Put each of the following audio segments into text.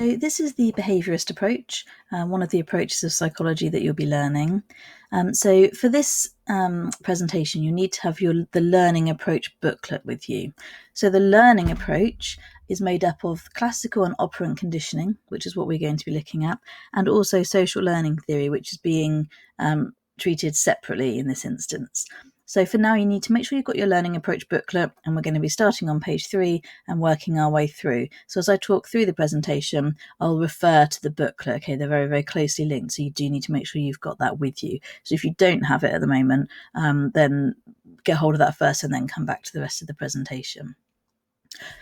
So this is the behaviourist approach, one of the approaches of psychology that you'll be learning. So for this presentation, you need to have the learning approach booklet with you. So the learning approach is made up of classical and operant conditioning, which is what we're going to be looking at, and also social learning theory, which is being treated separately in this instance. So for now, you need to make sure you've got your learning approach booklet, and we're going to be starting on page 3 and working our way through. So as I talk through the presentation, I'll refer to the booklet. Okay, they're very, very closely linked, so you do need to make sure you've got that with you. So if you don't have it at the moment, then get hold of that first and then come back to the rest of the presentation.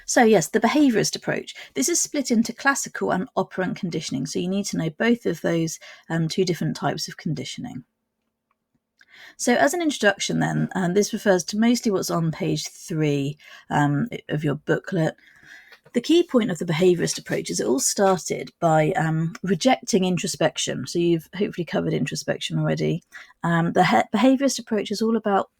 So yes, the behaviourist approach. This is split into classical and operant conditioning. So you need to know both of those two different types of conditioning. So as an introduction then, this refers to mostly what's on page 3 of your booklet. The key point of the behaviourist approach is it all started by rejecting introspection. So you've hopefully covered introspection already. The behaviourist approach is all about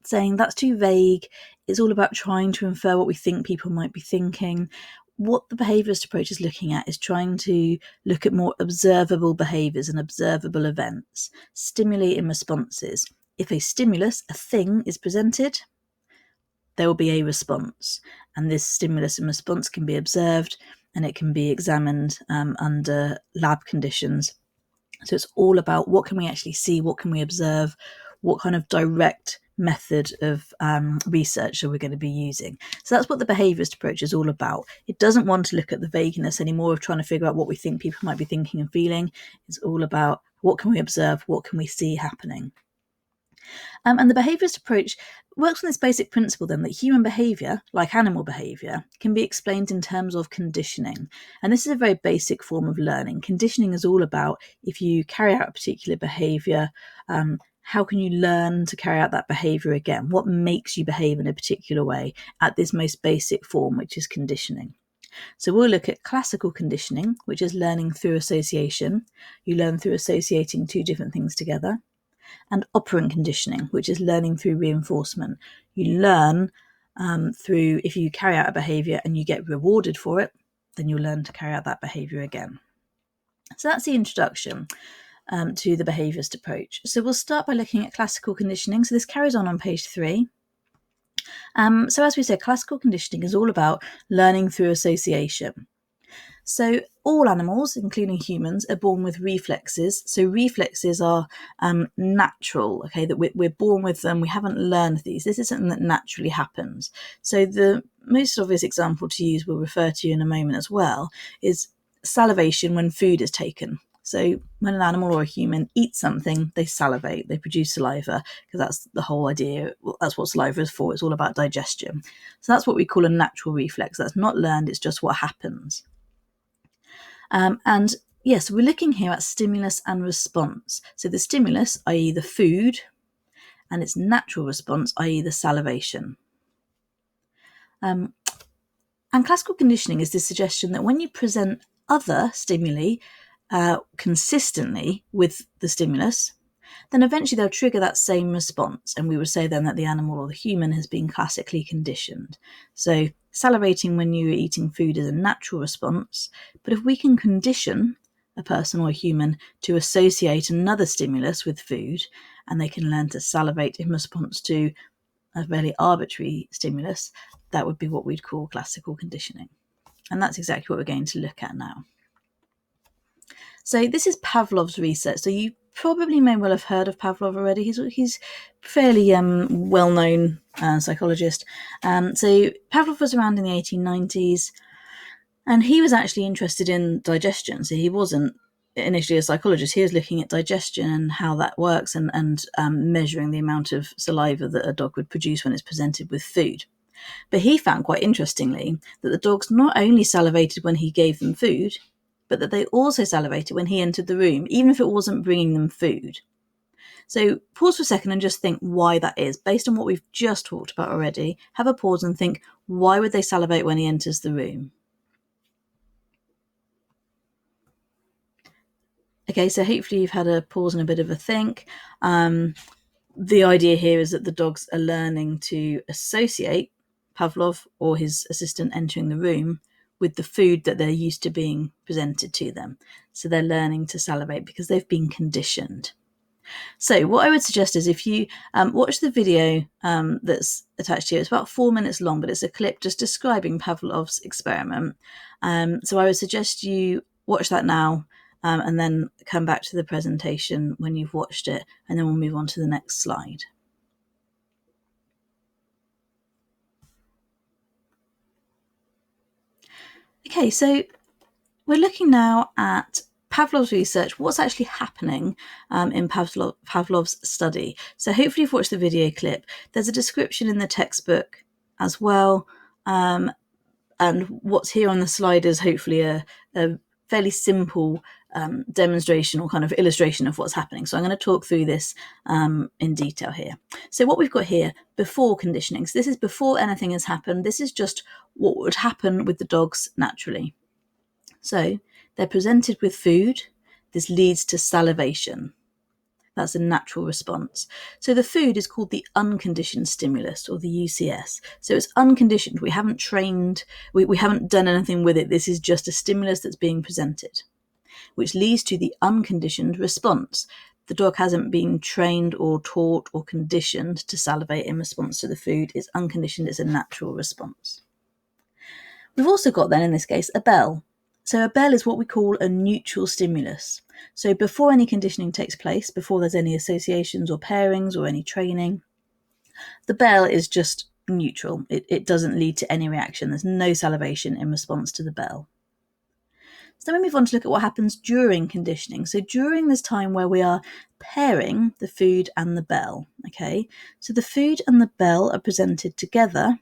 saying that's too vague. It's all about trying to infer what we think people might be thinking. What the behaviourist approach is looking at is trying to look at more observable behaviours and observable events, stimuli and responses. If a stimulus, a thing, is presented, there will be a response. And this stimulus and response can be observed and it can be examined under lab conditions. So it's all about what can we actually see, what can we observe, what kind of direct method of research are we going to be using. So that's what the behaviourist approach is all about. It doesn't want to look at the vagueness anymore of trying to figure out what we think people might be thinking and feeling. It's all about what can we observe, what can we see happening. And the behaviourist approach works on this basic principle then that human behaviour, like animal behaviour, can be explained in terms of conditioning. And this is a very basic form of learning. Conditioning is all about if you carry out a particular behaviour, how can you learn to carry out that behaviour again? What makes you behave in a particular way at this most basic form, which is conditioning? So we'll look at classical conditioning, which is learning through association. You learn through associating two different things together. And operant conditioning, which is learning through reinforcement. You learn through, if you carry out a behaviour and you get rewarded for it, then you'll learn to carry out that behaviour again. So that's the introduction to the behaviourist approach. So we'll start by looking at classical conditioning. So this carries on page 3. So as we said, classical conditioning is all about learning through association. So all animals, including humans, are born with reflexes. So reflexes are natural, okay, that we're born with them. We haven't learned these. This is something that naturally happens. So the most obvious example to use, we'll refer to in a moment as well, is salivation when food is taken. So when an animal or a human eats something, they salivate, they produce saliva, because that's the whole idea. That's what saliva is for. It's all about digestion. So that's what we call a natural reflex. That's not learned, it's just what happens. And yes, we're looking here at stimulus and response. So the stimulus, i.e. the food, and its natural response, i.e. the salivation. And classical conditioning is this suggestion that when you present other stimuli consistently with the stimulus, then eventually they'll trigger that same response. And we would say then that the animal or the human has been classically conditioned. So salivating when you're eating food is a natural response. But if we can condition a person or a human to associate another stimulus with food, and they can learn to salivate in response to a very arbitrary stimulus, that would be what we'd call classical conditioning. And that's exactly what we're going to look at now. So this is Pavlov's research. So you probably may well have heard of Pavlov already. He's fairly well-known psychologist. So Pavlov was around in the 1890s, and he was actually interested in digestion. So he wasn't initially a psychologist. He was looking at digestion and how that works and measuring the amount of saliva that a dog would produce when it's presented with food. But he found, quite interestingly, that the dogs not only salivated when he gave them food, but that they also salivated when he entered the room, even if it wasn't bringing them food. So pause for a second and just think why that is. Based on what we've just talked about already, have a pause and think, why would they salivate when he enters the room? Okay, so hopefully you've had a pause and a bit of a think. The idea here is that the dogs are learning to associate Pavlov or his assistant entering the room with the food that they're used to being presented to them. So they're learning to salivate because they've been conditioned. So what I would suggest is if you watch the video that's attached to it, it's about 4 minutes long, but it's a clip just describing Pavlov's experiment. So I would suggest you watch that now and then come back to the presentation when you've watched it, and then we'll move on to the next slide. Okay, so we're looking now at Pavlov's research, what's actually happening in Pavlov's study. So hopefully you've watched the video clip. There's a description in the textbook as well. And what's here on the slide is hopefully a fairly simple demonstration or kind of illustration of what's happening. So I'm going to talk through this in detail here. So what we've got here, before conditioning. So this is before anything has happened. This is just what would happen with the dogs naturally. So they're presented with food. This leads to salivation. That's a natural response. So the food is called the unconditioned stimulus, or the UCS. So it's unconditioned. We haven't trained, we haven't done anything with it. This is just a stimulus that's being presented, which leads to the unconditioned response. The dog hasn't been trained or taught or conditioned to salivate in response to the food. It's unconditioned. It's a natural response. We've also got then, in this case, a bell. So a bell is what we call a neutral stimulus. So before any conditioning takes place, before there's any associations or pairings or any training, the bell is just neutral. It doesn't lead to any reaction. There's no salivation in response to the bell. So then we move on to look at what happens during conditioning. So during this time where we are pairing the food and the bell, okay? So the food and the bell are presented together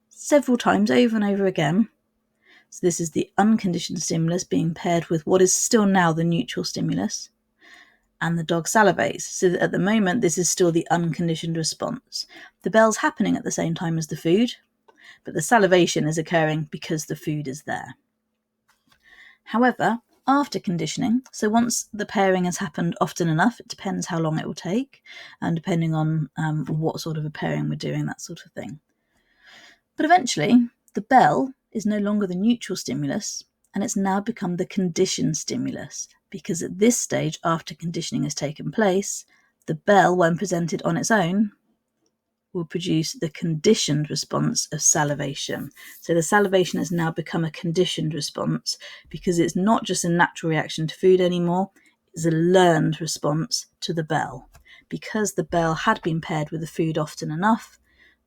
several times over and over again. So this is the unconditioned stimulus being paired with what is still now the neutral stimulus, and the dog salivates. So that at the moment, this is still the unconditioned response. The bell's happening at the same time as the food, but the salivation is occurring because the food is there. However, after conditioning, so once the pairing has happened often enough, it depends how long it will take, and depending on what sort of a pairing we're doing, that sort of thing. But eventually, the bell is no longer the neutral stimulus, and it's now become the conditioned stimulus, because at this stage, after conditioning has taken place, the bell, when presented on its own, will produce the conditioned response of salivation. So the salivation has now become a conditioned response because it's not just a natural reaction to food anymore, it's a learned response to the bell. Because the bell had been paired with the food often enough,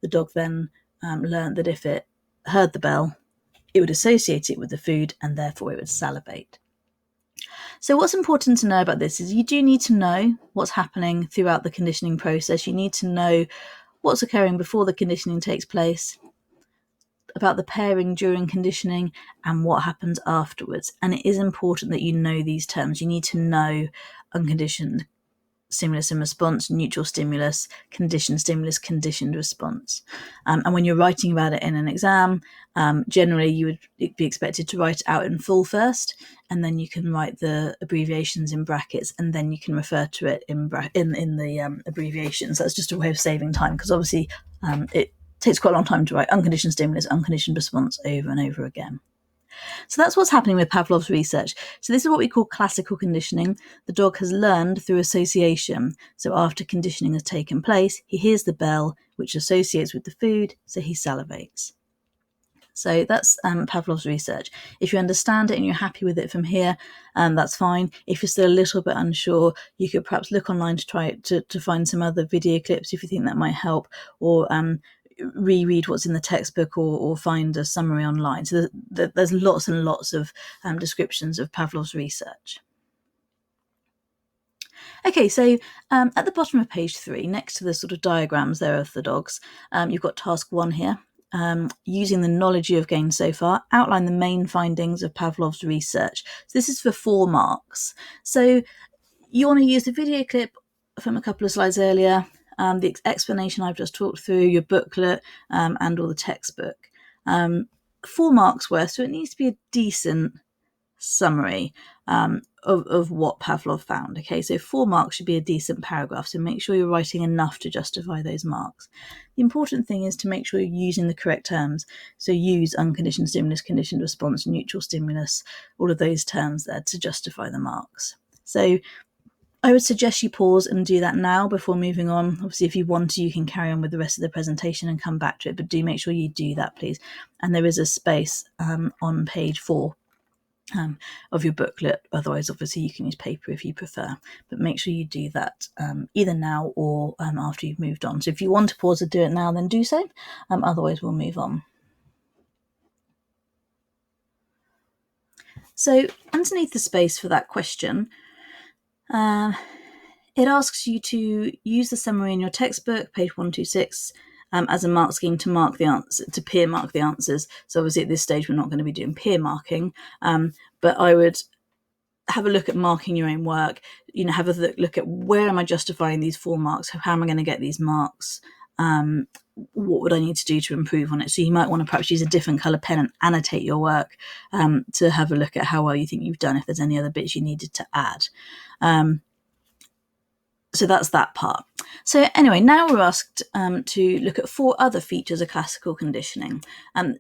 the dog then learned that if it heard the bell, it would associate it with the food and therefore it would salivate. So what's important to know about this is you do need to know what's happening throughout the conditioning process. You need to know what's occurring before the conditioning takes place, about the pairing during conditioning, and what happens afterwards. And it is important that you know these terms. You need to know unconditioned stimulus and response, neutral stimulus, conditioned stimulus, conditioned response. And when you're writing about it in an exam, generally you would be expected to write it out in full first, and then you can write the abbreviations in brackets, and then you can refer to it in the abbreviations. That's just a way of saving time, because obviously it takes quite a long time to write unconditioned stimulus, unconditioned response over and over again. So that's what's happening with Pavlov's research. So this is what we call classical conditioning. The dog has learned through association. So after conditioning has taken place, he hears the bell, which associates with the food, so he salivates. So that's Pavlov's research. If you understand it and you're happy with it from here, that's fine. If you're still a little bit unsure, you could perhaps look online to try to find some other video clips if you think that might help, or reread what's in the textbook, or find a summary online. So there's lots and lots of descriptions of Pavlov's research. Okay, so at the bottom of page 3, next to the sort of diagrams there of the dogs, you've got task 1 here. Using the knowledge you have gained so far, outline the main findings of Pavlov's research. So this is for 4 marks. So you want to use the video clip from a couple of slides earlier, the explanation I've just talked through, your booklet, and or the textbook. 4 marks worth, so it needs to be a decent summary of what Pavlov found. Okay, so 4 marks should be a decent paragraph, so make sure you're writing enough to justify those marks. The important thing is to make sure you're using the correct terms. So use unconditioned stimulus, conditioned response, neutral stimulus, all of those terms there to justify the marks. So I would suggest you pause and do that now before moving on. Obviously, if you want to, you can carry on with the rest of the presentation and come back to it, but do make sure you do that, please. And there is a space on page 4 of your booklet. Otherwise, obviously, you can use paper if you prefer, but make sure you do that either now or after you've moved on. So if you want to pause and do it now, then do so. Otherwise, we'll move on. So underneath the space for that question, it asks you to use the summary in your textbook, page 126, as a mark scheme to mark the answer, to peer mark the answers. So obviously at this stage we're not going to be doing peer marking, but I would have a look at marking your own work. Have a look at where am I justifying these 4 marks? How am I going to get these marks? What would I need to do to improve on it? So you might want to perhaps use a different colour pen and annotate your work to have a look at how well you think you've done, if there's any other bits you needed to add. So that's that part. So anyway, now we're asked to look at 4 other features of classical conditioning.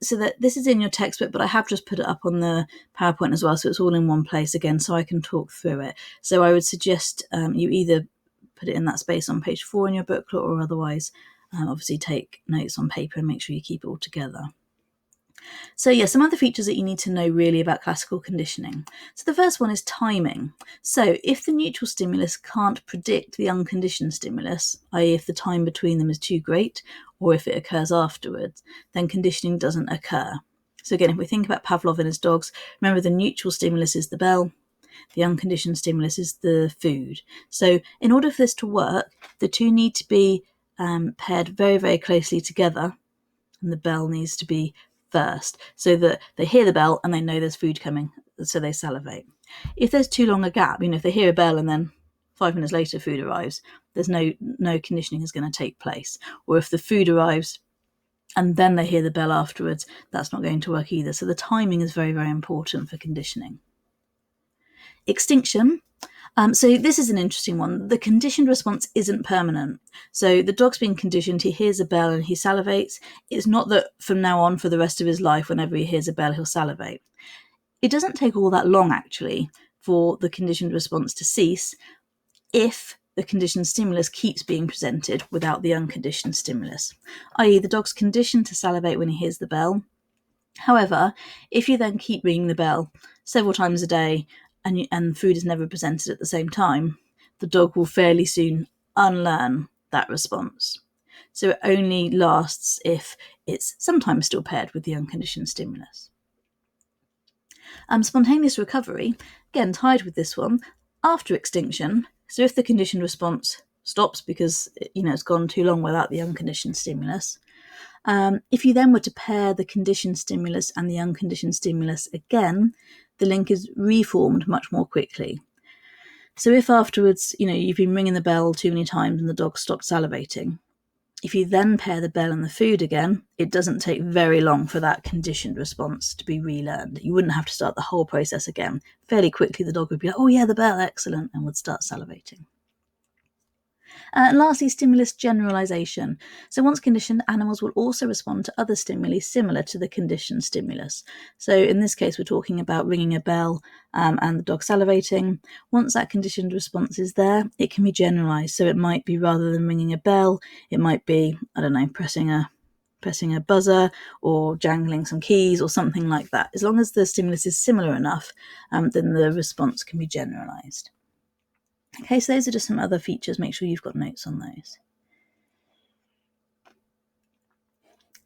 So that this is in your textbook, but I have just put it up on the PowerPoint as well, so it's all in one place again, so I can talk through it. So I would suggest you either put it in that space on page 4 in your booklet, or otherwise obviously take notes on paper and make sure you keep it all together. So yeah, some other features that you need to know really about classical conditioning. So the first one is timing. So if the neutral stimulus can't predict the unconditioned stimulus, i.e. if the time between them is too great, or if it occurs afterwards, then conditioning doesn't occur. So again, if we think about Pavlov and his dogs, remember the neutral stimulus is the bell, the unconditioned stimulus is the food. So in order for this to work, the two need to be paired very, very closely together, and the bell needs to be first, so that they hear the bell and they know there's food coming, so they salivate. If there's too long a gap, if they hear a bell and then 5 minutes later food arrives, there's no conditioning is going to take place. Or if the food arrives and then they hear the bell afterwards, that's not going to work either. So the timing is very, very important for conditioning. Extinction. So this is an interesting one. The conditioned response isn't permanent. So the dog's been conditioned, he hears a bell and he salivates. It's not that from now on for the rest of his life, whenever he hears a bell, he'll salivate. It doesn't take all that long, actually, for the conditioned response to cease if the conditioned stimulus keeps being presented without the unconditioned stimulus, i.e. the dog's conditioned to salivate when he hears the bell. However, if you then keep ringing the bell several times a day and food is never presented at the same time, the dog will fairly soon unlearn that response. So it only lasts if it's sometimes still paired with the unconditioned stimulus. Spontaneous recovery, again tied with this one, after extinction. So if the conditioned response stops because it's gone too long without the unconditioned stimulus, if you then were to pair the conditioned stimulus and the unconditioned stimulus again, the link is reformed much more quickly. So if afterwards, you've been ringing the bell too many times and the dog stopped salivating, if you then pair the bell and the food again, it doesn't take very long for that conditioned response to be relearned. You wouldn't have to start the whole process again. Fairly quickly, the dog would be like, oh yeah, the bell, excellent, and would start salivating. And lastly, stimulus generalization. So once conditioned, animals will also respond to other stimuli similar to the conditioned stimulus. So in this case, we're talking about ringing a bell and the dog salivating. Once that conditioned response is there, it can be generalized. So it might be, rather than ringing a bell, it might be, pressing a buzzer or jangling some keys or something like that. As long as the stimulus is similar enough, then the response can be generalized. Okay, so those are just some other features. Make sure you've got notes on those.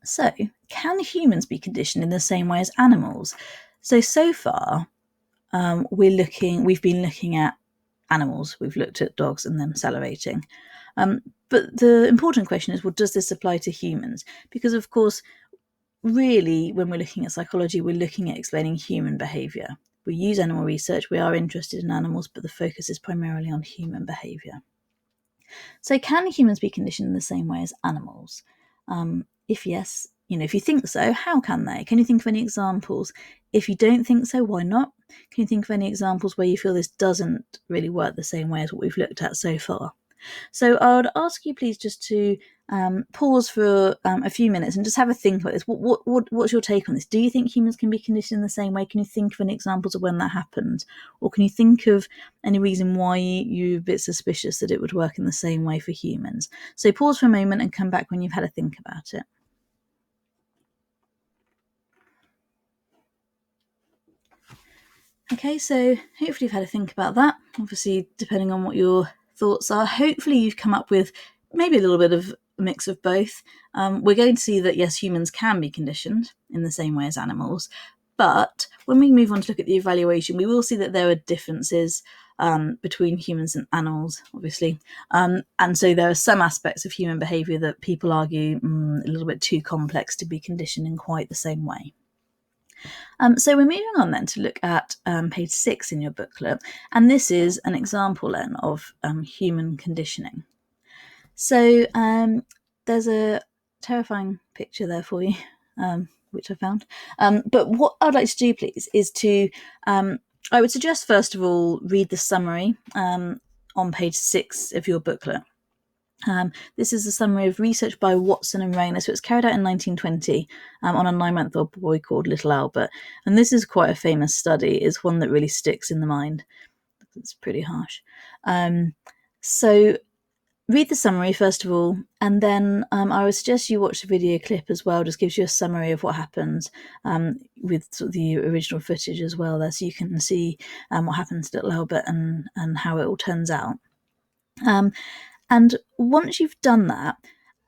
So, can humans be conditioned in the same way as animals? So far, we've been looking at animals. We've looked at dogs and them salivating. But the important question is, well, does this apply to humans? Because, of course, really, when we're looking at psychology, we're looking at explaining human behaviour. We use animal research, we are interested in animals, but the focus is primarily on human behaviour. So can humans be conditioned in the same way as animals? If yes, if you think so, how can they? Can you think of any examples? If you don't think so, why not? Can you think of any examples where you feel this doesn't really work the same way as what we've looked at so far? So I would ask you please just to pause for a few minutes and just have a think about this. What's your take on this? Do you think humans can be conditioned in the same way? Can you think of any examples of when that happened? Or can you think of any reason why you're a bit suspicious that it would work in the same way for humans? So pause for a moment and come back when you've had a think about it. Okay, so hopefully you've had a think about that. Obviously, depending on what your thoughts are, hopefully you've come up with maybe a little bit of a mix of both. We're going to see that, yes, humans can be conditioned in the same way as animals, but when we move on to look at the evaluation, we will see that there are differences between humans and animals, obviously. And so there are some aspects of human behaviour that people argue a little bit too complex to be conditioned in quite the same way. So we're moving on then to look at page 6 in your booklet, and this is an example then of human conditioning. So there's a terrifying picture there for you, which I found. But what I'd like to do, please, is to, I would suggest, first of all, read the summary on page 6 of your booklet. This is a summary of research by Watson and Rayner. So it was carried out in 1920 on a 9-month-old boy called Little Albert. And this is quite a famous study. It's one that really sticks in the mind. It's pretty harsh. So read the summary, first of all, and then I would suggest you watch the video clip as well. Just gives you a summary of what happens with sort of the original footage as well there, so you can see what happens to Little Albert and how it all turns out. And once you've done that,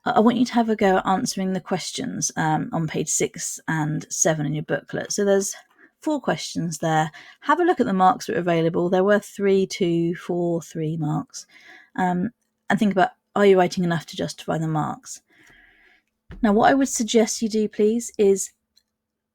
I want you to have a go at answering the questions on page 6 and 7 in your booklet. So there's 4 questions there. Have a look at the marks that are available. There were 3, 2, 4, 3 marks. And think about, are you writing enough to justify the marks? Now, what I would suggest you do, please, is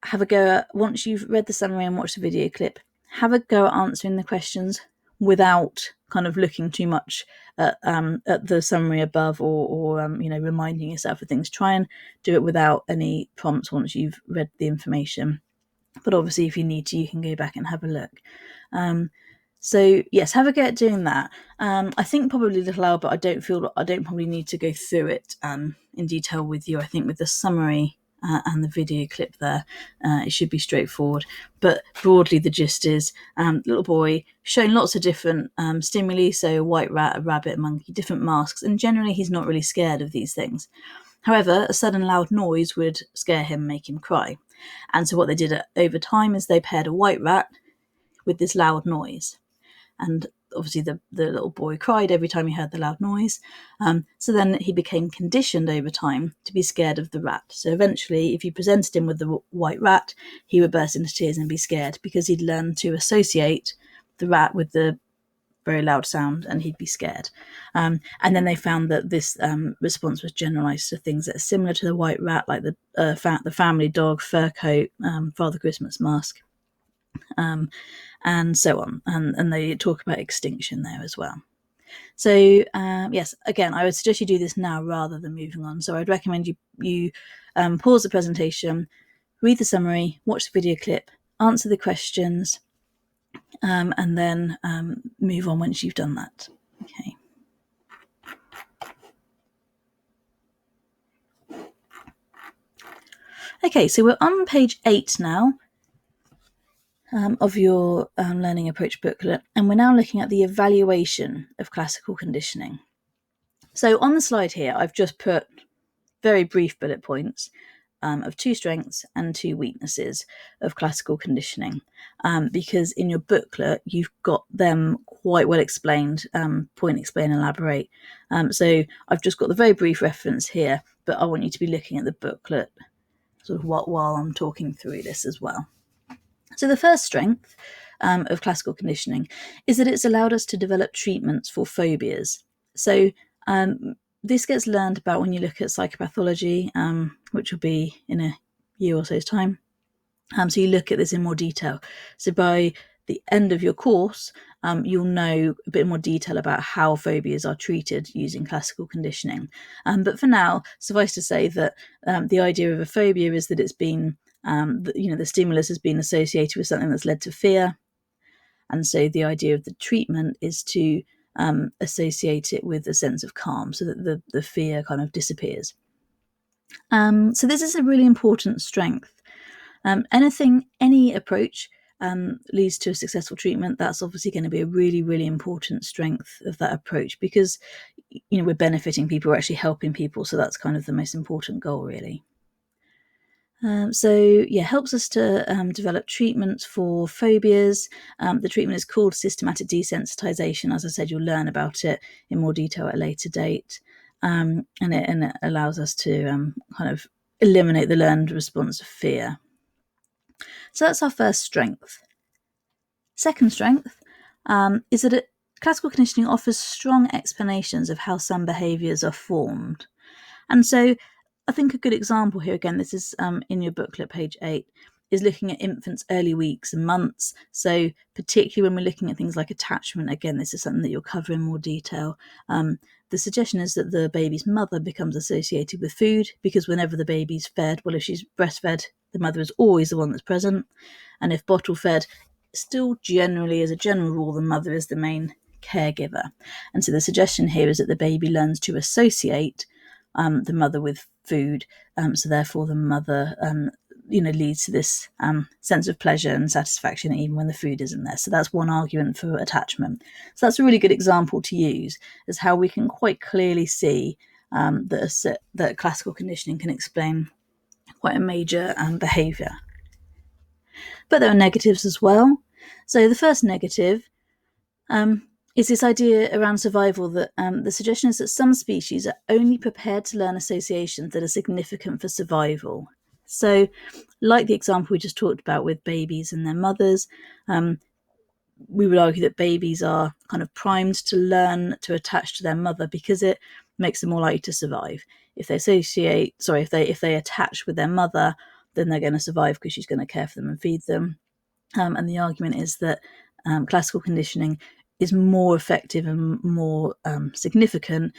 have a go at, once you've read the summary and watched the video clip, have a go at answering the questions without kind of looking too much at the summary above or reminding yourself of things. Try and do it without any prompts once you've read the information. But obviously, if you need to, you can go back and have a look. So yes, have a go at doing that. I think probably Little Albert, I don't probably need to go through it in detail with you. I think with the summary and the video clip there, it should be straightforward. But broadly, the gist is little boy showing lots of different stimuli, so a white rat, a rabbit, a monkey, different masks, and generally he's not really scared of these things. However, a sudden loud noise would scare him, make him cry. And so what they did over time is they paired a white rat with this loud noise. And obviously the little boy cried every time he heard the loud noise. So then he became conditioned over time to be scared of the rat. So eventually, if you presented him with the white rat, he would burst into tears and be scared because he'd learned to associate the rat with the very loud sound and he'd be scared. And then they found that this response was generalized to things that are similar to the white rat, like the family dog, fur coat, Father Christmas mask. And so on. And they talk about extinction there as well. So yes, again, I would suggest you do this now rather than moving on. So I'd recommend you pause the presentation, read the summary, watch the video clip, answer the questions, and then move on once you've done that. Okay. Okay, so we're on page 8 now. Of your learning approach booklet, and we're now looking at the evaluation of classical conditioning. So on the slide here, I've just put very brief bullet points of 2 strengths and 2 weaknesses of classical conditioning, because in your booklet you've got them quite well explained, point, explain, elaborate. So I've just got the very brief reference here, but I want you to be looking at the booklet sort of while I'm talking through this as well. So the first strength of classical conditioning is that it's allowed us to develop treatments for phobias. So this gets learned about when you look at psychopathology, which will be in a year or so's time. So you look at this in more detail. So by the end of your course, you'll know a bit more detail about how phobias are treated using classical conditioning. But for now, suffice to say that the idea of a phobia is that it's been, the stimulus has been associated with something that's led to fear. And so the idea of the treatment is to associate it with a sense of calm so that the fear kind of disappears. So this is a really important strength. Any approach leads to a successful treatment. That's obviously going to be a really, really important strength of that approach, because we're benefiting people, we're actually helping people. So that's kind of the most important goal, really. Helps us to develop treatments for phobias. The treatment is called systematic desensitization. As I said, you'll learn about it in more detail at a later date. And it allows us to kind of eliminate the learned response of fear. So that's our first strength. Second strength is that classical conditioning offers strong explanations of how some behaviours are formed. And so I think a good example here, again, this is in your booklet, page 8, is looking at infants' early weeks and months. So particularly when we're looking at things like attachment, again, this is something that you'll cover in more detail. The suggestion is that the baby's mother becomes associated with food, because whenever the baby's fed, well, if she's breastfed, the mother is always the one that's present. And if bottle fed, still generally, as a general rule, the mother is the main caregiver. And so the suggestion here is that the baby learns to associate the mother with food, so therefore the mother leads to this sense of pleasure and satisfaction even when the food isn't there. So that's one argument for attachment. So that's a really good example to use, as how we can quite clearly see that classical conditioning can explain quite a major behaviour. But there are negatives as well. So the first negative is this idea around survival, that the suggestion is that some species are only prepared to learn associations that are significant for survival. So, like the example we just talked about with babies and their mothers, we would argue that babies are kind of primed to learn to attach to their mother because it makes them more likely to survive. If they attach with their mother, then they're going to survive because she's going to care for them and feed them. And the argument is that classical conditioning is more effective and more significant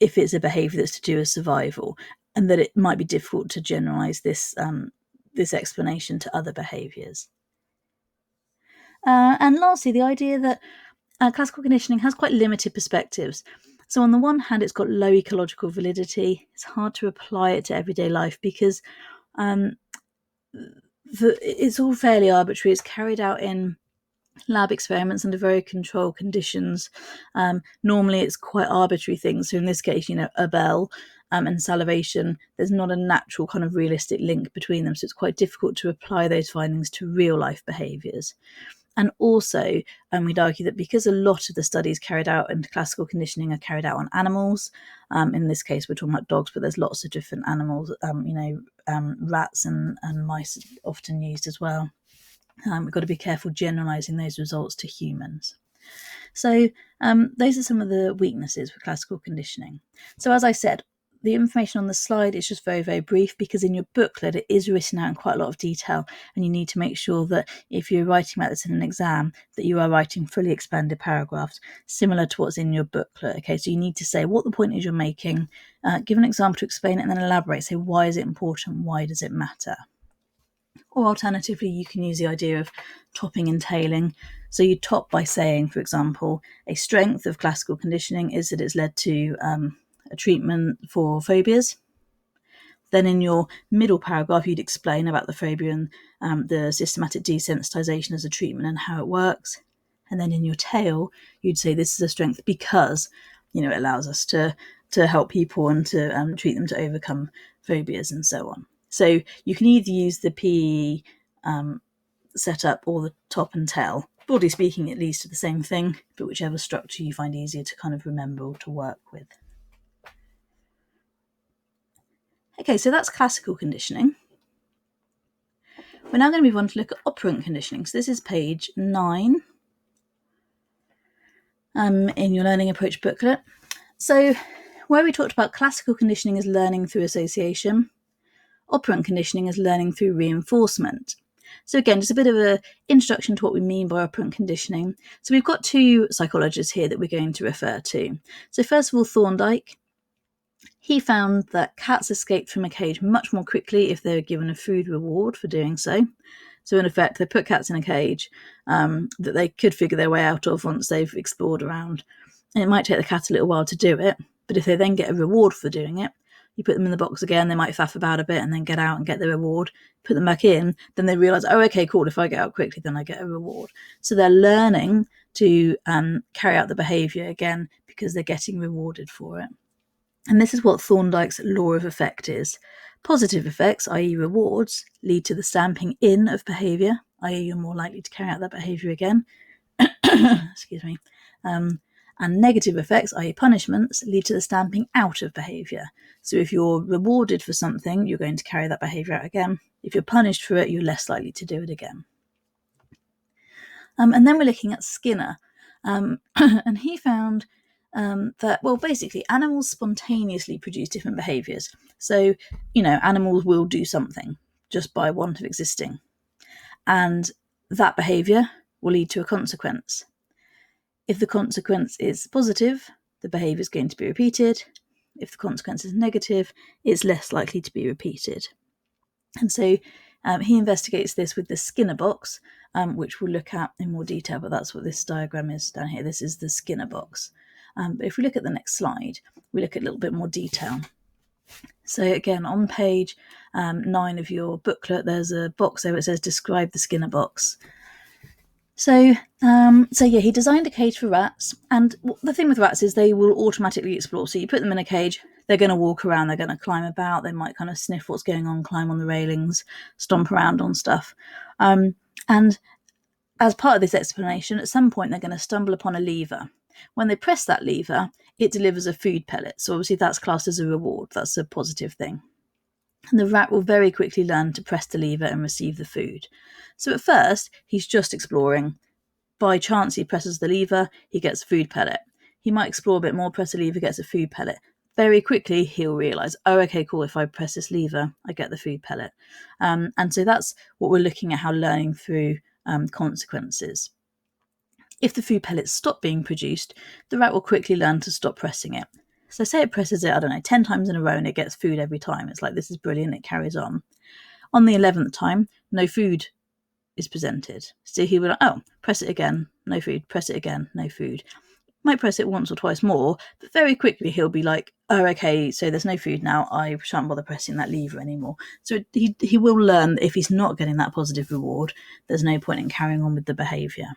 if it's a behaviour that's to do with survival, and that it might be difficult to generalise this explanation to other behaviours. And lastly, the idea that classical conditioning has quite limited perspectives. So on the one hand, it's got low ecological validity. It's hard to apply it to everyday life because it's all fairly arbitrary. It's carried out in lab experiments under very controlled conditions. Normally it's quite arbitrary things. So in this case, a bell and salivation, there's not a natural kind of realistic link between them. So it's quite difficult to apply those findings to real life behaviours. And also, we'd argue that because a lot of the studies carried out into classical conditioning are carried out on animals, in this case we're talking about dogs, but there's lots of different animals, rats and mice are often used as well. We've got to be careful generalising those results to humans. So those are some of the weaknesses with classical conditioning. So as I said, the information on the slide is just very, very brief, because in your booklet it is written out in quite a lot of detail, and you need to make sure that if you're writing about this in an exam, that you are writing fully expanded paragraphs similar to what's in your booklet. Okay, so you need to say what the point is you're making, give an example to explain it, and then elaborate. Say, why is it important? Why does it matter? Or alternatively, you can use the idea of topping and tailing. So you top by saying, for example, a strength of classical conditioning is that it's led to a treatment for phobias. Then in your middle paragraph, you'd explain about the phobia and the systematic desensitization as a treatment and how it works. And then in your tail, you'd say this is a strength because, it allows us to help people and to treat them to overcome phobias and so on. So you can either use the PE setup or the top and tail. Broadly speaking, it leads to the same thing, but whichever structure you find easier to kind of remember or to work with. Okay, so that's classical conditioning. We're now going to move on to look at operant conditioning. So this is page 9 in your Learning Approach booklet. So where we talked about classical conditioning is learning through association, operant conditioning is learning through reinforcement. So again, just a bit of an introduction to what we mean by operant conditioning. So we've got two psychologists here that we're going to refer to. So first of all, Thorndike. He found that cats escaped from a cage much more quickly if they were given a food reward for doing so. So in effect, they put cats in a cage that they could figure their way out of once they've explored around. And it might take the cat a little while to do it, but if they then get a reward for doing it, you put them in the box again, they might faff about a bit and then get out and get the reward, put them back in, then they realise, oh, okay, cool, if I get out quickly, then I get a reward. So they're learning to carry out the behaviour again because they're getting rewarded for it. And this is what Thorndike's law of effect is. Positive effects, i.e. rewards, lead to the stamping in of behaviour, i.e. you're more likely to carry out that behaviour again. Excuse me. And negative effects, i.e. punishments, lead to the stamping out of behaviour. So if you're rewarded for something, you're going to carry that behaviour out again. If you're punished for it, you're less likely to do it again. And then we're looking at Skinner. And he found that, well, basically animals spontaneously produce different behaviours. So, animals will do something just by want of existing. And that behaviour will lead to a consequence. If the consequence is positive, the behaviour is going to be repeated. If the consequence is negative, it's less likely to be repeated. And so he investigates this with the Skinner box, which we'll look at in more detail, but that's what this diagram is down here. This is the Skinner box. But if we look at the next slide, we look at a little bit more detail. So again, on page 9 of your booklet, there's a box there that says describe the Skinner box. So he designed a cage for rats, and the thing with rats is they will automatically explore. So you put them in a cage, they're going to walk around, they're going to climb about, they might kind of sniff what's going on, climb on the railings, stomp around on stuff. And as part of this explanation, at some point they're going to stumble upon a lever. When they press that lever, it delivers a food pellet. So obviously that's classed as a reward. That's a positive thing. And the rat will very quickly learn to press the lever and receive the food. So at first, he's just exploring. By chance, he presses the lever, he gets a food pellet. He might explore a bit more, press the lever, gets a food pellet. Very quickly, he'll realise, oh, okay, cool, if I press this lever, I get the food pellet. And so that's what we're looking at, how learning through consequences. If the food pellets stop being produced, the rat will quickly learn to stop pressing it. So say it presses it, 10 times in a row and it gets food every time. It's like, this is brilliant, it carries on. On the 11th time, no food is presented. So he will, press it again, no food, press it again, no food. Might press it once or twice more, but very quickly he'll be like, oh, okay, so there's no food now, I shan't bother pressing that lever anymore. So he will learn that if he's not getting that positive reward, there's no point in carrying on with the behaviour.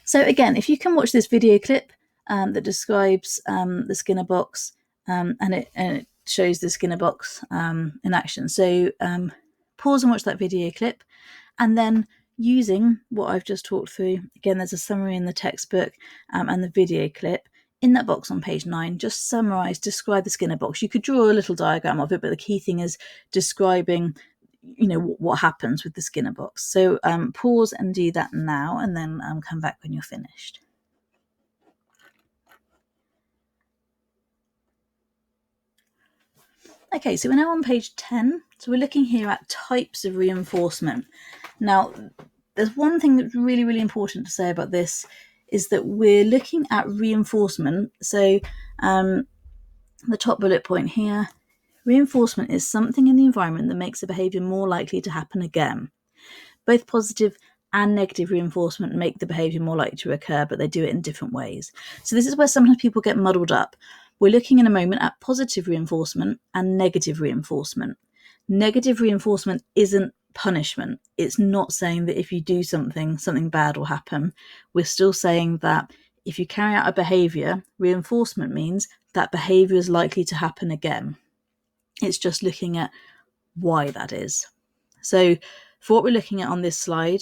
So again, if you can watch this video clip that describes the Skinner box, and it shows the Skinner box in action. So pause and watch that video clip, and then using what I've just talked through, again, there's a summary in the textbook and the video clip. In that box on page 9, just summarise, describe the Skinner box. You could draw a little diagram of it, but the key thing is describing what happens with the Skinner box. So pause and do that now, and then come back when you're finished. Okay, so we're now on page 10. So we're looking here at types of reinforcement. Now, there's one thing that's really, really important to say about this, is that we're looking at reinforcement. So the top bullet point here, reinforcement is something in the environment that makes a behaviour more likely to happen again. Both positive and negative reinforcement make the behaviour more likely to occur, but they do it in different ways. So this is where sometimes people get muddled up. We're looking in a moment at positive reinforcement and negative reinforcement. Negative reinforcement isn't punishment. It's not saying that if you do something, something bad will happen. We're still saying that if you carry out a behaviour, reinforcement means that behaviour is likely to happen again. It's just looking at why that is. So for what we're looking at on this slide,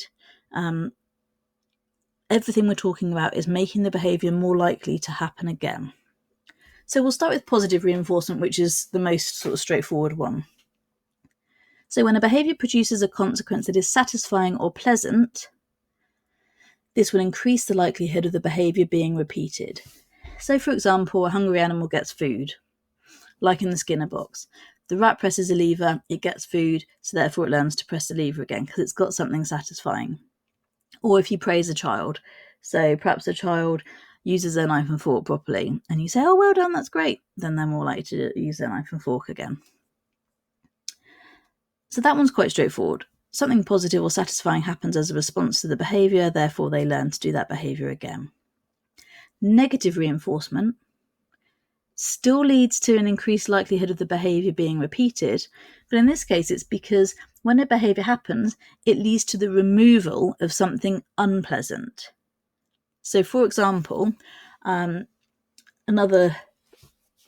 everything we're talking about is making the behaviour more likely to happen again. So we'll start with positive reinforcement, which is the most sort of straightforward one. So when a behaviour produces a consequence that is satisfying or pleasant, this will increase the likelihood of the behaviour being repeated. So for example, a hungry animal gets food, like in the Skinner box. The rat presses a lever, it gets food, so therefore it learns to press the lever again because it's got something satisfying. Or if you praise a child, so perhaps a child uses their knife and fork properly, and you say, oh, well done, that's great, then they're more likely to use their knife and fork again. So that one's quite straightforward. Something positive or satisfying happens as a response to the behaviour, therefore they learn to do that behaviour again. Negative reinforcement still leads to an increased likelihood of the behaviour being repeated, but in this case it's because when a behaviour happens, it leads to the removal of something unpleasant. So for example, another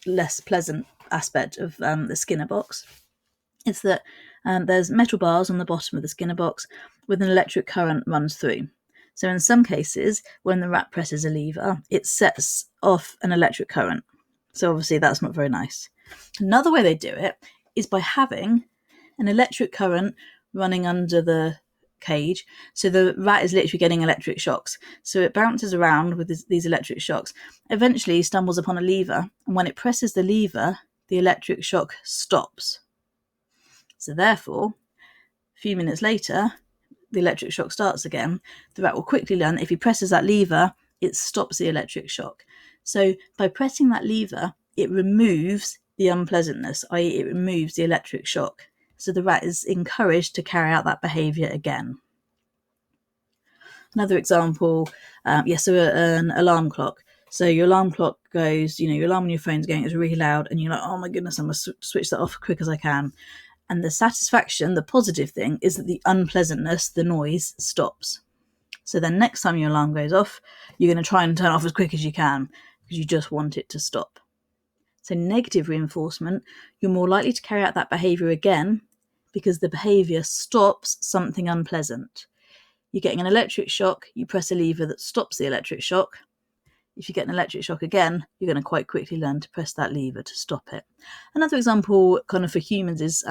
less pleasant aspect of the Skinner box is that there's metal bars on the bottom of the Skinner box with an electric current runs through. So in some cases, when the rat presses a lever, it sets off an electric current. So obviously that's not very nice. Another way they do it is by having an electric current running under the cage. So the rat is literally getting electric shocks. So it bounces around with these electric shocks. Eventually stumbles upon a lever, and when it presses the lever, the electric shock stops. So therefore, a few minutes later, the electric shock starts again. The rat will quickly learn that if he presses that lever, it stops the electric shock. So by pressing that lever, it removes the unpleasantness, i.e. it removes the electric shock. So the rat is encouraged to carry out that behaviour again. Another example, so an alarm clock. So your alarm clock goes, your alarm on your phone's going, it's really loud, and you're like, oh my goodness, I must switch that off as quick as I can. And the satisfaction, the positive thing, is that the unpleasantness, the noise, stops. So then next time your alarm goes off, you're going to try and turn it off as quick as you can because you just want it to stop. So negative reinforcement, you're more likely to carry out that behaviour again because the behaviour stops something unpleasant. You're getting an electric shock, you press a lever that stops the electric shock. If you get an electric shock again, you're going to quite quickly learn to press that lever to stop it. Another example kind of for humans is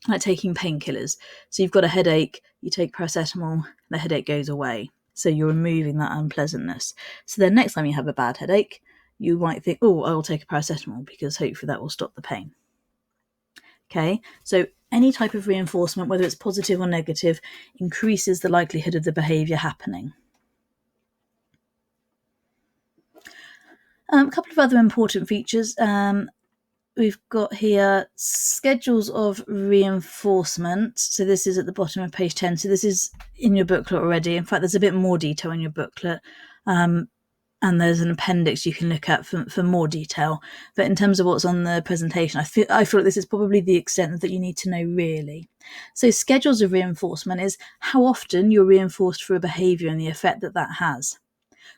like taking painkillers. So you've got a headache, you take paracetamol, the headache goes away. So you're removing that unpleasantness. So then next time you have a bad headache, you might think, oh, I'll take a paracetamol because hopefully that will stop the pain. Okay, so any type of reinforcement, whether it's positive or negative, increases the likelihood of the behaviour happening. A couple of other important features. We've got here schedules of reinforcement. So this is at the bottom of page 10. So this is in your booklet already. In fact, there's a bit more detail in your booklet. And there's an appendix you can look at for more detail. But in terms of what's on the presentation, I feel like this is probably the extent that you need to know really. So schedules of reinforcement is how often you're reinforced for a behaviour and the effect that has.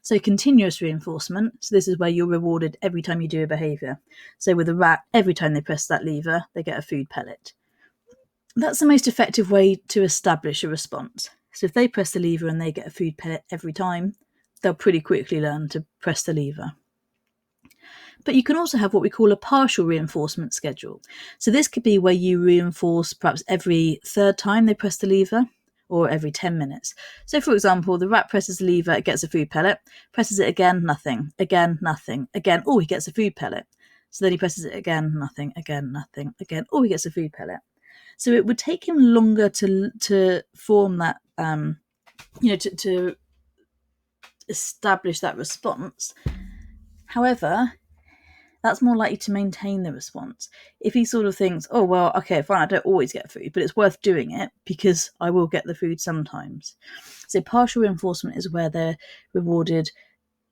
So continuous reinforcement, so this is where you're rewarded every time you do a behaviour. So with a rat, every time they press that lever, they get a food pellet. That's the most effective way to establish a response. So if they press the lever and they get a food pellet every time, they'll pretty quickly learn to press the lever. But you can also have what we call a partial reinforcement schedule. So this could be where you reinforce perhaps every third time they press the lever, or every 10 minutes. So for example, the rat presses the lever, it gets a food pellet, presses it again, nothing, again, nothing, again, oh, he gets a food pellet. So then he presses it again, nothing, again, nothing, again, oh, he gets a food pellet. So it would take him longer to form that, to establish that response. However, that's more likely to maintain the response. If he sort of thinks, oh, well, okay, fine, I don't always get food, but it's worth doing it because I will get the food sometimes. So partial reinforcement is where they're rewarded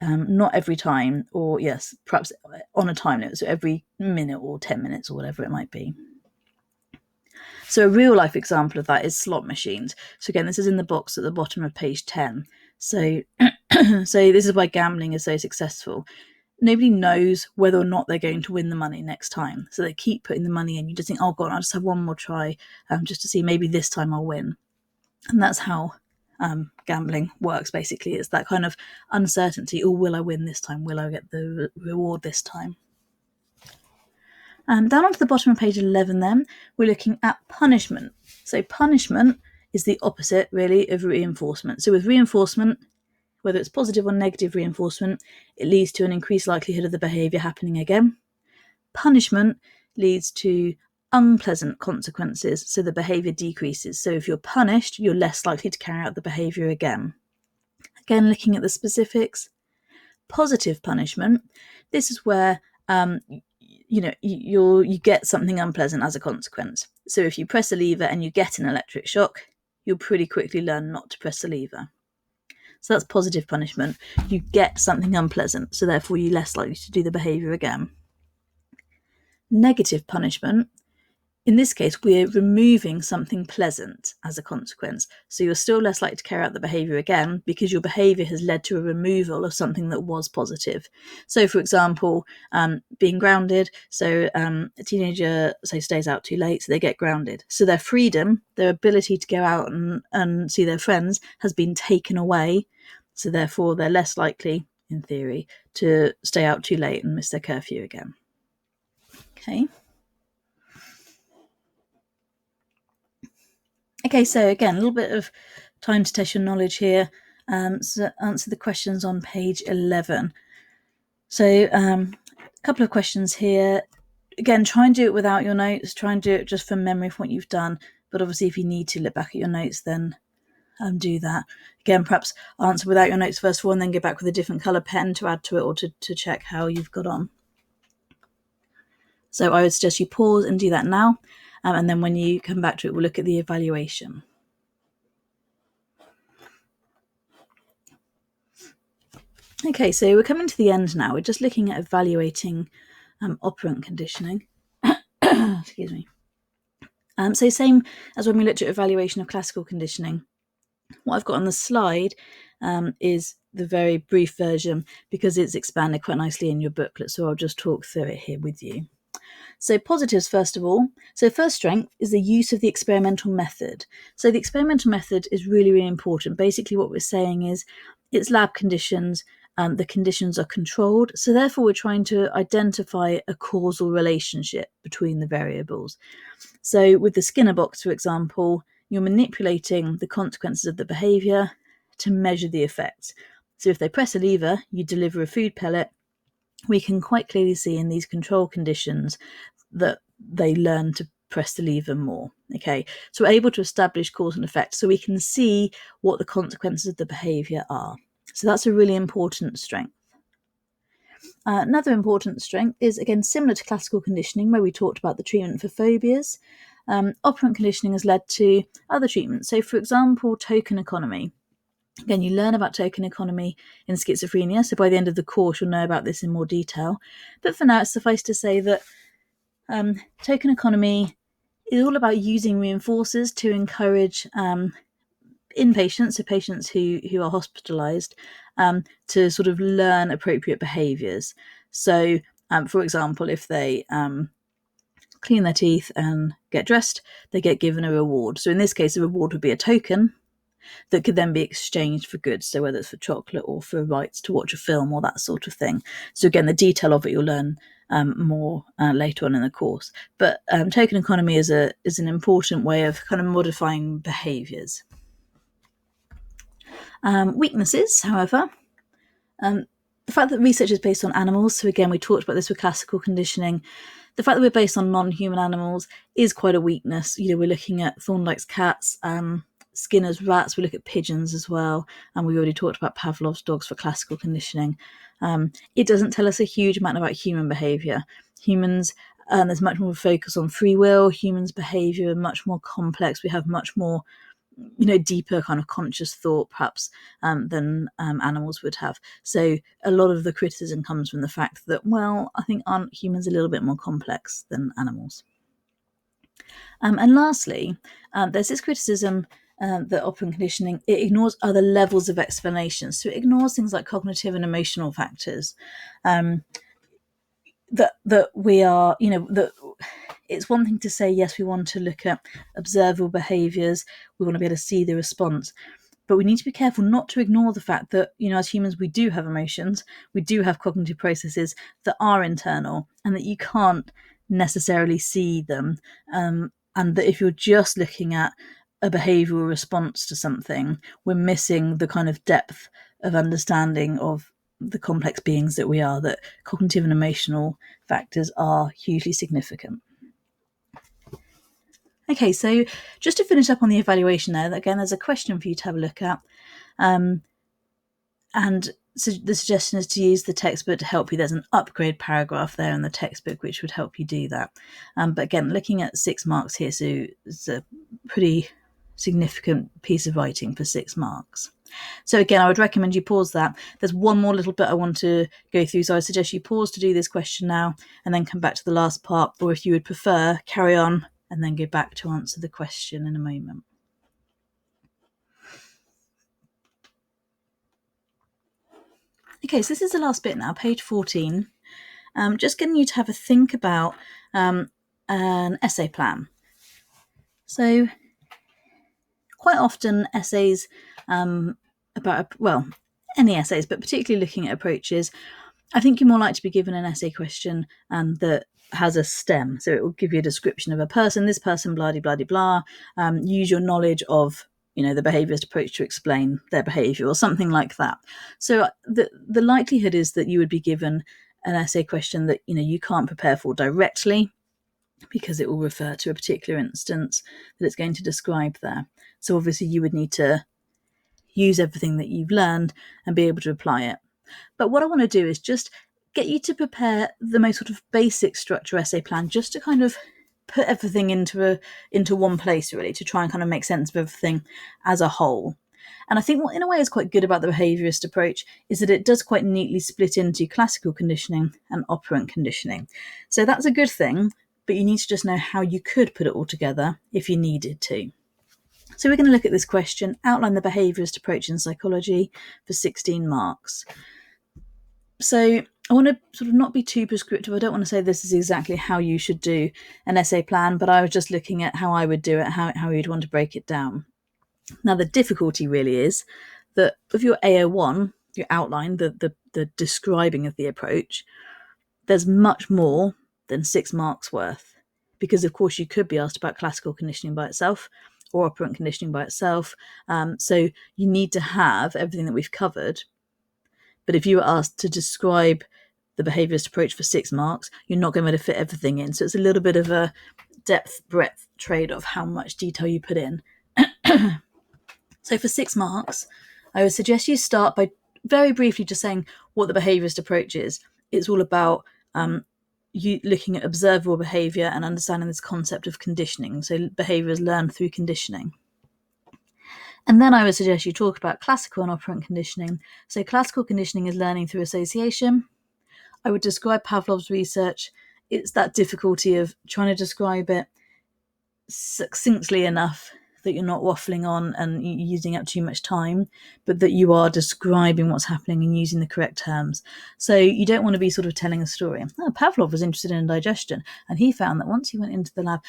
not every time, or yes, perhaps on a time limit, so every minute or 10 minutes or whatever it might be. So a real life example of that is slot machines. So again, this is in the box at the bottom of page 10. So this is why gambling is so successful. Nobody knows whether or not they're going to win the money next time. So they keep putting the money in. You just think, oh God, I'll just have one more try just to see maybe this time I'll win. And that's how gambling works, basically. It's that kind of uncertainty. Oh, will I win this time? Will I get the reward this time? Down onto the bottom of page 11 then, we're looking at punishment. So punishment is the opposite, really, of reinforcement. So with reinforcement, whether it's positive or negative reinforcement, it leads to an increased likelihood of the behaviour happening again. Punishment leads to unpleasant consequences, so the behaviour decreases. So if you're punished, you're less likely to carry out the behaviour again. Again, looking at the specifics. Positive punishment, this is where you get something unpleasant as a consequence. So if you press a lever and you get an electric shock, you'll pretty quickly learn not to press the lever. So that's positive punishment. You get something unpleasant, so therefore you're less likely to do the behaviour again. Negative punishment, in this case, we're removing something pleasant as a consequence. So you're still less likely to carry out the behaviour again because your behaviour has led to a removal of something that was positive. So, for example, being grounded. So a teenager, say, stays out too late, so they get grounded. So their freedom, their ability to go out and see their friends has been taken away. So therefore, they're less likely, in theory, to stay out too late and miss their curfew again. Okay, so again, a little bit of time to test your knowledge here. So answer the questions on page 11. So a couple of questions here. Again, try and do it without your notes. Try and do it just from memory from what you've done. But obviously, if you need to look back at your notes, then do that. Again, perhaps answer without your notes first of all, and then go back with a different colour pen to add to it or to check how you've got on. So I would suggest you pause and do that now. And then when you come back to it, we'll look at the evaluation. Okay, so we're coming to the end now. We're just looking at evaluating operant conditioning. Excuse me. So same as when we looked at evaluation of classical conditioning. What I've got on the slide is the very brief version because it's expanded quite nicely in your booklet. So I'll just talk through it here with you. So positives, first of all. So first strength is the use of the experimental method. So the experimental method is really, really important. Basically what we're saying is it's lab conditions, the conditions are controlled. So therefore we're trying to identify a causal relationship between the variables. So with the Skinner box, for example, you're manipulating the consequences of the behaviour to measure the effects. So if they press a lever, you deliver a food pellet. We can quite clearly see in these control conditions that they learn to press the lever more. Okay, so we're able to establish cause and effect, so we can see what the consequences of the behaviour are. So that's a really important strength. Another important strength is, again, similar to classical conditioning, where we talked about the treatment for phobias. Operant conditioning has led to other treatments. So, for example, token economy. Again, you learn about token economy in schizophrenia, so by the end of the course you'll know about this in more detail. But for now, it's suffice to say that token economy is all about using reinforcers to encourage inpatients, so patients who are hospitalised, to sort of learn appropriate behaviours. So, for example, if they clean their teeth and get dressed, they get given a reward. So in this case, the reward would be a token that could then be exchanged for goods, so whether it's for chocolate or for rights to watch a film or that sort of thing. So again, the detail of it you'll learn more later on in the course. But token economy is an important way of kind of modifying behaviours. Weaknesses, however, the fact that research is based on animals, so again, we talked about this with classical conditioning, the fact that we're based on non-human animals is quite a weakness. We're looking at Thorndike's cats, Skinner's rats, we look at pigeons as well, and we already talked about Pavlov's dogs for classical conditioning. It doesn't tell us a huge amount about human behaviour. Humans, there's much more focus on free will. Humans' behaviour are much more complex. We have much more deeper kind of conscious thought perhaps than animals would have. So a lot of the criticism comes from the fact that, well, I think aren't humans a little bit more complex than animals? And lastly, there's this criticism that operant conditioning, it ignores other levels of explanation. So it ignores things like cognitive and emotional factors. That we are, that it's one thing to say, yes, we want to look at observable behaviours, we want to be able to see the response, but we need to be careful not to ignore the fact that, as humans, we do have emotions, we do have cognitive processes that are internal, and that you can't necessarily see them, and that if you're just looking at a behavioural response to something, we're missing the kind of depth of understanding of the complex beings that we are, that cognitive and emotional factors are hugely significant. Okay, so just to finish up on the evaluation there, again, there's a question for you to have a look at. And so the suggestion is to use the textbook to help you. There's an upgrade paragraph there in the textbook which would help you do that. But again, looking at 6 marks here, so it's a pretty significant piece of writing for 6 marks. So again, I would recommend you pause that. There's one more little bit I want to go through, so I suggest you pause to do this question now and then come back to the last part, or if you would prefer, carry on and then go back to answer the question in a moment. Okay, so this is the last bit now, page 14. Just getting you to have a think about an essay plan. So quite often essays about, well, any essays, but particularly looking at approaches, I think you're more likely to be given an essay question that has a stem. So it will give you a description of a person, this person, blah, blah, blah, blah. Use your knowledge of the behaviourist approach to explain their behaviour or something like that. So the likelihood is that you would be given an essay question that you can't prepare for directly, because it will refer to a particular instance that it's going to describe there. So obviously you would need to use everything that you've learned and be able to apply it. But what I want to do is just get you to prepare the most sort of basic structure essay plan, just to kind of put everything into one place, really, to try and kind of make sense of everything as a whole. And I think what in a way is quite good about the behaviourist approach is that it does quite neatly split into classical conditioning and operant conditioning. So that's a good thing, but you need to just know how you could put it all together if you needed to. So we're going to look at this question, outline the behaviourist approach in psychology, for 16 marks. So I want to sort of not be too prescriptive. I don't want to say this is exactly how you should do an essay plan, but I was just looking at how I would do it, how you'd want to break it down. Now, the difficulty really is that with your AO1, your outline, the describing of the approach, there's much more than 6 marks worth. Because, of course, you could be asked about classical conditioning by itself or operant conditioning by itself. So you need to have everything that we've covered. But if you were asked to describe the behaviourist approach for 6 marks, you're not going to be able to fit everything in. So it's a little bit of a depth-breadth trade of how much detail you put in. So for 6 marks, I would suggest you start by very briefly just saying what the behaviourist approach is. It's all about you looking at observable behaviour and understanding this concept of conditioning. So behaviour is learned through conditioning. And then I would suggest you talk about classical and operant conditioning. So classical conditioning is learning through association. I would describe Pavlov's research. It's that difficulty of trying to describe it succinctly enough that you're not waffling on and using up too much time, but that you are describing what's happening and using the correct terms. So you don't want to be sort of telling a story. Pavlov was interested in digestion, and he found that once he went into the lab,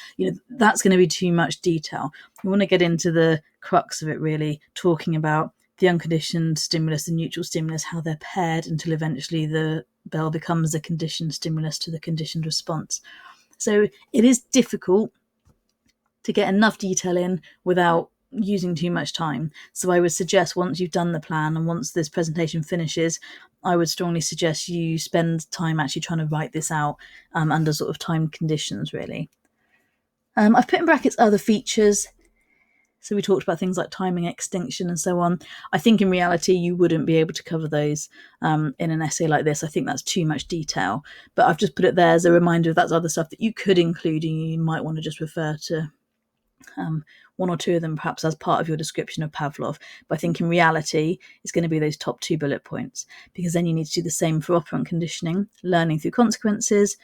that's going to be too much detail. You want to get into the crux of it, really, talking about the unconditioned stimulus and neutral stimulus, how they're paired until eventually the bell becomes the conditioned stimulus to the conditioned response. So it is difficult to get enough detail in without using too much time. So I would suggest once you've done the plan and once this presentation finishes, I would strongly suggest you spend time actually trying to write this out under sort of time conditions, really. I've put in brackets other features. So we talked about things like timing, extinction, and so on. I think in reality, you wouldn't be able to cover those in an essay like this. I think that's too much detail. But I've just put it there as a reminder of that's other stuff that you could include, and you might want to just refer to one or two of them perhaps as part of your description of Pavlov. But I think in reality, it's going to be those top 2 bullet points, because then you need to do the same for operant conditioning, learning through consequences,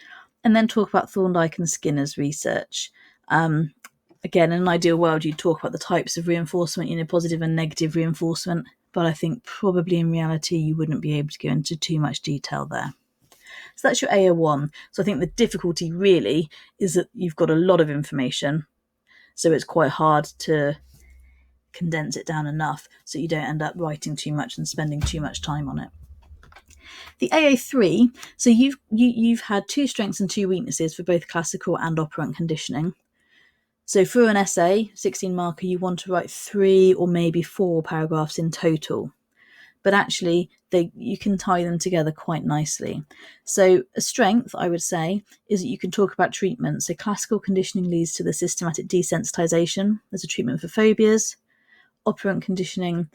and then talk about Thorndike and Skinner's research. Again, in an ideal world, you'd talk about the types of reinforcement, positive and negative reinforcement, but I think probably in reality, you wouldn't be able to go into too much detail there. So that's your AO1. So I think the difficulty really is that you've got a lot of information, so it's quite hard to condense it down enough so you don't end up writing too much and spending too much time on it. The AA3, so you've had 2 strengths and 2 weaknesses for both classical and operant conditioning. So for an essay, 16 marker, you want to write 3 or maybe 4 paragraphs in total. but actually you can tie them together quite nicely. So a strength, I would say, is that you can talk about treatment. So classical conditioning leads to the systematic desensitization. There's a treatment for phobias. Operant conditioning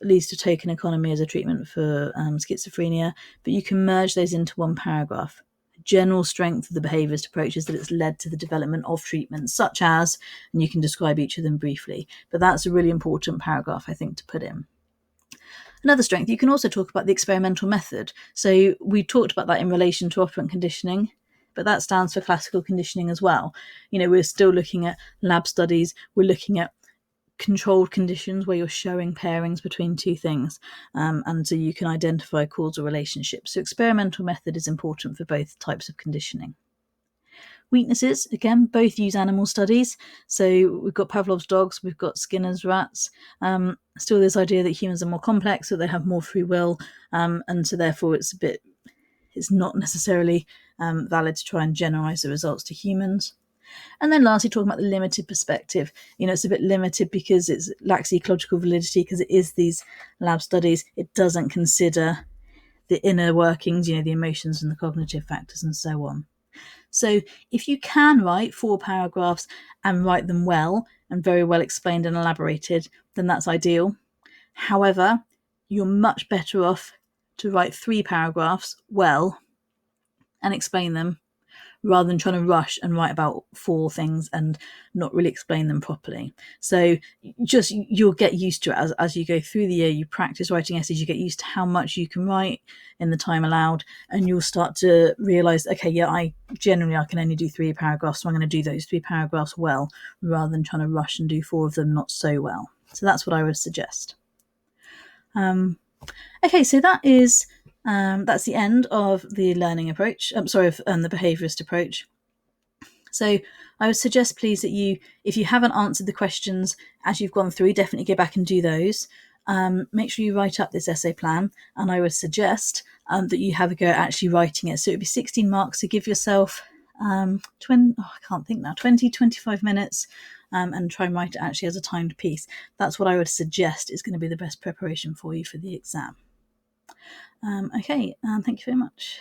leads to token economy as a treatment for schizophrenia, but you can merge those into one paragraph. General strength of the behaviourist approach is that it's led to the development of treatments such as, and you can describe each of them briefly, but that's a really important paragraph, I think, to put in. Another strength, you can also talk about the experimental method. So we talked about that in relation to operant conditioning, but that stands for classical conditioning as well. We're still looking at lab studies, we're looking at controlled conditions where you're showing pairings between two things, and so you can identify causal relationships. So experimental method is important for both types of conditioning. Weaknesses, again, both use animal studies. So we've got Pavlov's dogs, we've got Skinner's rats. Still this idea that humans are more complex, so they have more free will, and so therefore it's not necessarily valid to try and generalize the results to humans. And then lastly, talking about the limited perspective. It's a bit limited because it lacks ecological validity because it is these lab studies. It doesn't consider the inner workings, the emotions and the cognitive factors and so on. So if you can write 4 paragraphs and write them well and very well explained and elaborated, then that's ideal. However, you're much better off to write 3 paragraphs well and explain them rather than trying to rush and write about 4 things and not really explain them properly. So you'll get used to it as you go through the year. You practice writing essays, you get used to how much you can write in the time allowed, and you'll start to realise, okay, yeah, I can only do 3 paragraphs, so I'm going to do those 3 paragraphs well, rather than trying to rush and do 4 of them not so well. So that's what I would suggest. Okay, so that's the end of the learning approach. The behaviourist approach. So I would suggest, please, that if you haven't answered the questions as you've gone through, definitely go back and do those. Make sure you write up this essay plan, and I would suggest that you have a go at actually writing it. So it would be 16 marks, so give yourself 20, 25 minutes, and try and write it actually as a timed piece. That's what I would suggest is going to be the best preparation for you for the exam. Okay, thank you very much.